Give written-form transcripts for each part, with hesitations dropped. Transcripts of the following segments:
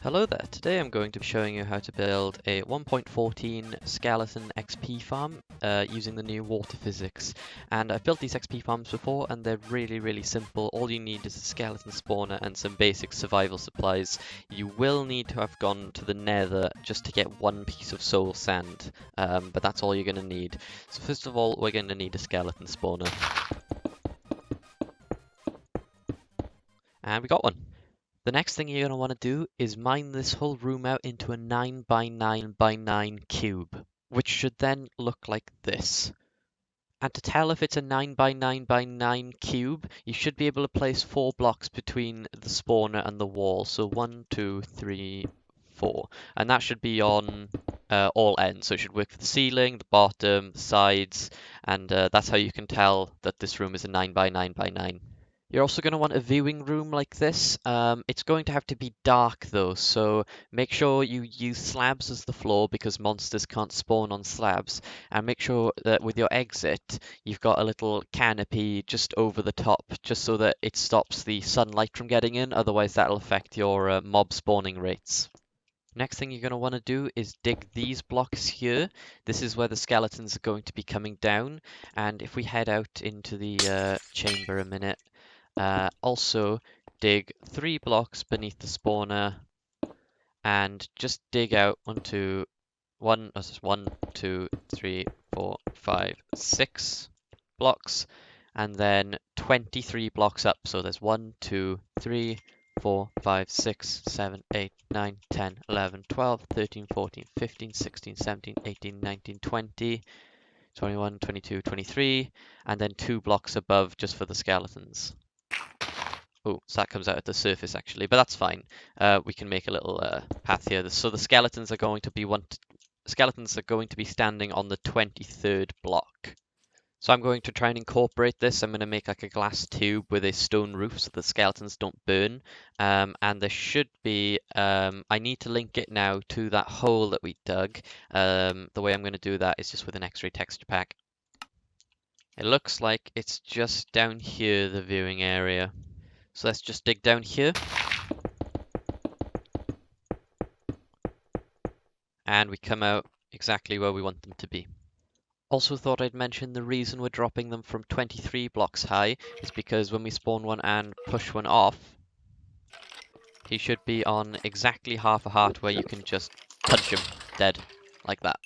Hello there, today I'm going to be showing you how to build a 1.14 skeleton XP farm using the new water physics. And I've built these XP farms before and they're really simple. All you need is a skeleton spawner and some basic survival supplies. You will need to have gone to the nether just to get one piece of soul sand, but that's all you're going to need. So first of all, we're going to need a skeleton spawner. And we got one. The next thing you're going to want to do is mine this whole room out into a 9 by 9 by 9 cube, which should then look like this. And to tell if it's a 9 by 9 by 9 cube, you should be able to place 4 blocks between the spawner and the wall. So 1, 2, 3, 4. And that should be on all ends. So it should work for the ceiling, the bottom, the sides, and that's how you can tell that this room is a 9 by 9 by 9. You're also going to want a viewing room like this. It's going to have to be dark though, so make sure you use slabs as the floor because monsters can't spawn on slabs. And make sure that with your exit, you've got a little canopy just over the top, just so that it stops the sunlight from getting in, otherwise that'll affect your mob spawning rates. Next thing you're going to want to do is dig these blocks here. This is where the skeletons are going to be coming down. And if we head out into the chamber a minute, also dig 3 blocks beneath the spawner and just dig out 1, 2, 3, 4, 5, 6 blocks and then 23 blocks up. So there's 1, 2, 3, 4, 5, 6, 7, 8, 9, 10, 11, 12, 13, 14, 15, 16, 17, 18, 19, 20, 21, 22, 23, and then 2 blocks above just for the skeletons. Oh, so that comes out at the surface actually, but that's fine. We can make a little path here. So the skeletons are going to be standing on the 23rd block. So I'm going to try and incorporate this. I'm going to make like a glass tube with a stone roof so the skeletons don't burn. And there should be, I need to link it now to that hole that we dug. The way I'm going to do that is just with an X-ray texture pack. It looks like it's just down here, the viewing area. So let's just dig down here. And we come out exactly where we want them to be. Also thought I'd mention the reason we're dropping them from 23 blocks high is because when we spawn one and push one off, he should be on exactly half a heart where you can just punch him dead, like that.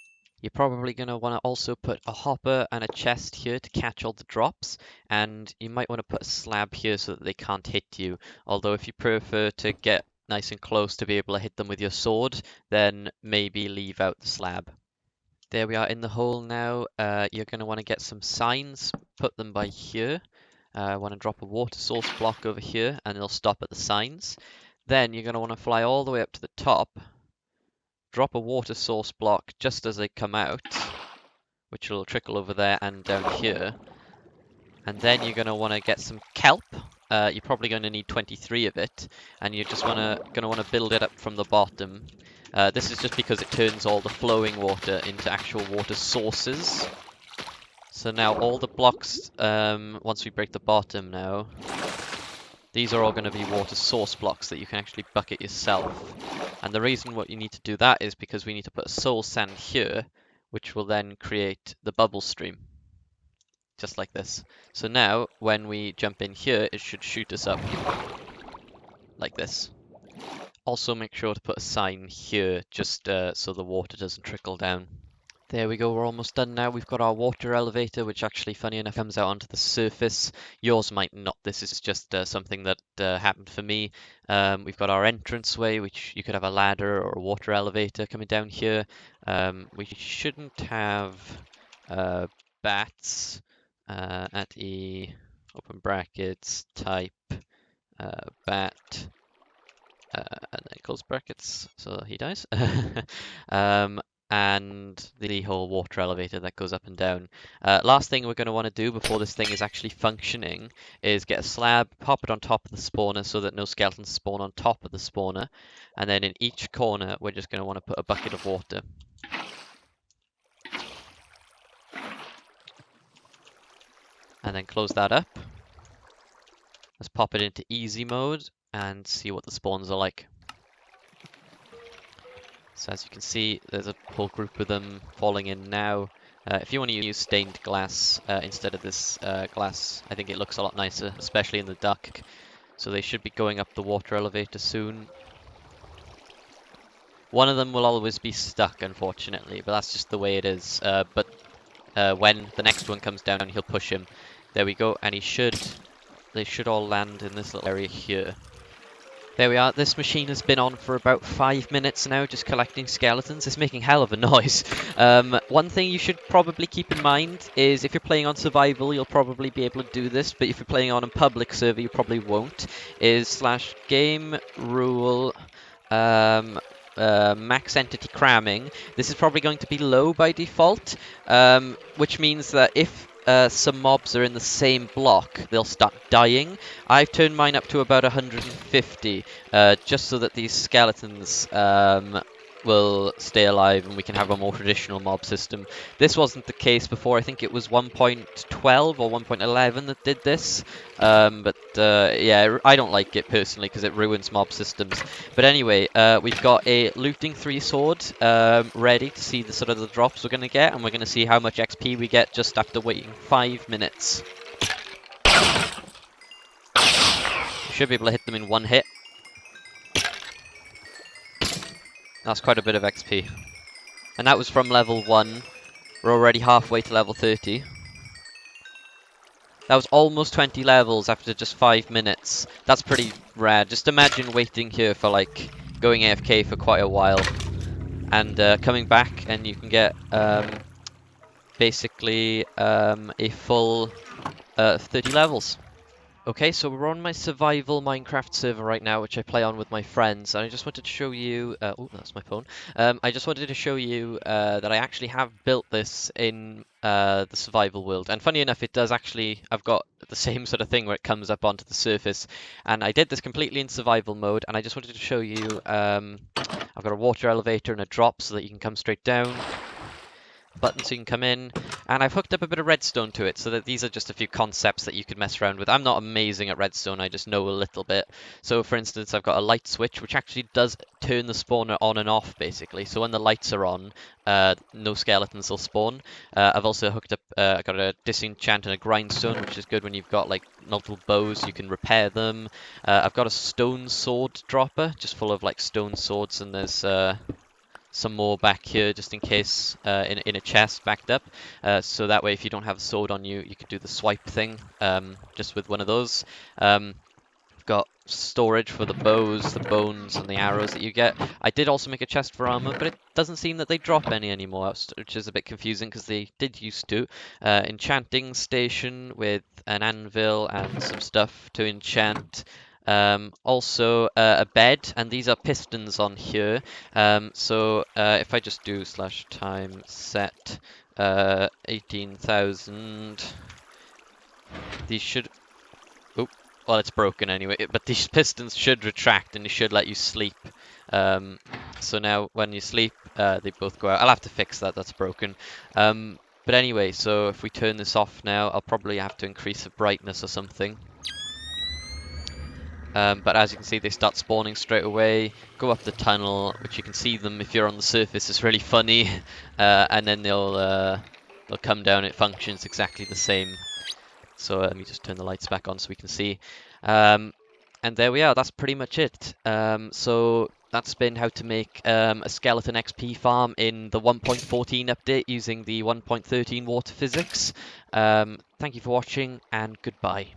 You're probably going to want to also put a hopper and a chest here to catch all the drops, and you might want to put a slab here so that they can't hit you, although if you prefer to get nice and close to be able to hit them with your sword, then maybe leave out the slab. There we are in the hole now. You're going to want to get some signs, put them by here. I want to drop a water source block over here and it'll stop at the signs. Then you're going to want to fly all the way up to the top, drop a water source block just as they come out, which will trickle over there and down here. And then you're going to want to get some kelp. You're probably going to need 23 of it, and you're just going to want to build it up from the bottom. This is just because it turns all the flowing water into actual water sources. So now all the blocks, once we break the bottom now, these are all going to be water source blocks that you can actually bucket yourself. And the reason what you need to do that is because we need to put a soul sand here, which will then create the bubble stream. Just like this. So now, when we jump in here, it should shoot us up. Like this. Also make sure to put a sign here, just so the water doesn't trickle down. There we go, we're almost done now. We've got our water elevator, which actually, funny enough, comes out onto the surface. Yours might not. This is just something that happened for me. We've got our entranceway, which you could have a ladder or a water elevator coming down here. We shouldn't have bats at E, open brackets, type, bat, and then close brackets, so he dies. And the whole water elevator that goes up and down. Last thing we're going to want to do before this thing is actually functioning is get a slab, pop it on top of the spawner so that no skeletons spawn on top of the spawner, and then in each corner we're just going to want to put a bucket of water. And then close that up. Let's pop it into easy mode and see what the spawns are like. So as you can see, there's a whole group of them falling in now. If you want to use stained glass instead of this glass, I think it looks a lot nicer, especially in the dark. So they should be going up the water elevator soon. One of them will always be stuck, unfortunately, but that's just the way it is. But when the next one comes down, he'll push him. There we go, and they should all land in this little area here. There we are. This machine has been on for about 5 minutes now, just collecting skeletons. It's making hell of a noise. One thing you should probably keep in mind is if you're playing on survival, you'll probably be able to do this, but if you're playing on a public server, you probably won't. Is /game rule max entity cramming. This is probably going to be low by default, which means that if some mobs are in the same block, they'll start dying. I've turned mine up to about 150, just so that these skeletons will stay alive and we can have a more traditional mob system. This wasn't the case before. I think it was 1.12 or 1.11 that did this, but yeah, I don't like it personally because it ruins mob systems. But anyway, we've got a looting 3 sword ready to see the sort of the drops we're going to get, and we're going to see how much XP we get just after waiting 5 minutes. We should be able to hit them in 1 hit. That's quite a bit of XP. And that was from level 1. We're already halfway to level 30. That was almost 20 levels after just 5 minutes. That's pretty rad. Just imagine waiting here for like going AFK for quite a while. And coming back and you can get basically a full 30 levels. Okay, so we're on my survival Minecraft server right now, which I play on with my friends, and I just wanted to show you... oh, that's my phone. I just wanted to show you that I actually have built this in the survival world. And funny enough, it does actually... I've got the same sort of thing where it comes up onto the surface. And I did this completely in survival mode, and I just wanted to show you... I've got a water elevator and a drop so that you can come straight down. Button so you can come in, and I've hooked up a bit of redstone to it so that these are just a few concepts that you could mess around with. I'm not amazing at redstone, I just know a little bit. So for instance, I've got a light switch which actually does turn the spawner on and off basically. So when the lights are on, no skeletons will spawn. I've also hooked up, got a disenchant and a grindstone, which is good when you've got like multiple bows, you can repair them. I've got a stone sword dropper, just full of like stone swords, and there's some more back here just in case in a chest backed up, so that way if you don't have a sword on you, you could do the swipe thing just with one of those. Got storage for the bows, the bones, and the arrows that you get. I did also make a chest for armor, but it doesn't seem that they drop any anymore, which is a bit confusing because they did used to. Enchanting station with an anvil and some stuff to enchant. Also a bed, and these are pistons on here. So if I just do /time set 18,000, these should... Oh, well, it's broken anyway, but these pistons should retract and they should let you sleep. So now when you sleep, they both go out. I'll have to fix that, that's broken. But anyway, so if we turn this off now, I'll probably have to increase the brightness or something. But as you can see, they start spawning straight away, go up the tunnel, which you can see them if you're on the surface. It's really funny, and then they'll come down. It functions exactly the same. So let me just turn the lights back on so we can see. And there we are. That's pretty much it. So that's been how to make a skeleton XP farm in the 1.14 update using the 1.13 water physics. Thank you for watching, and goodbye.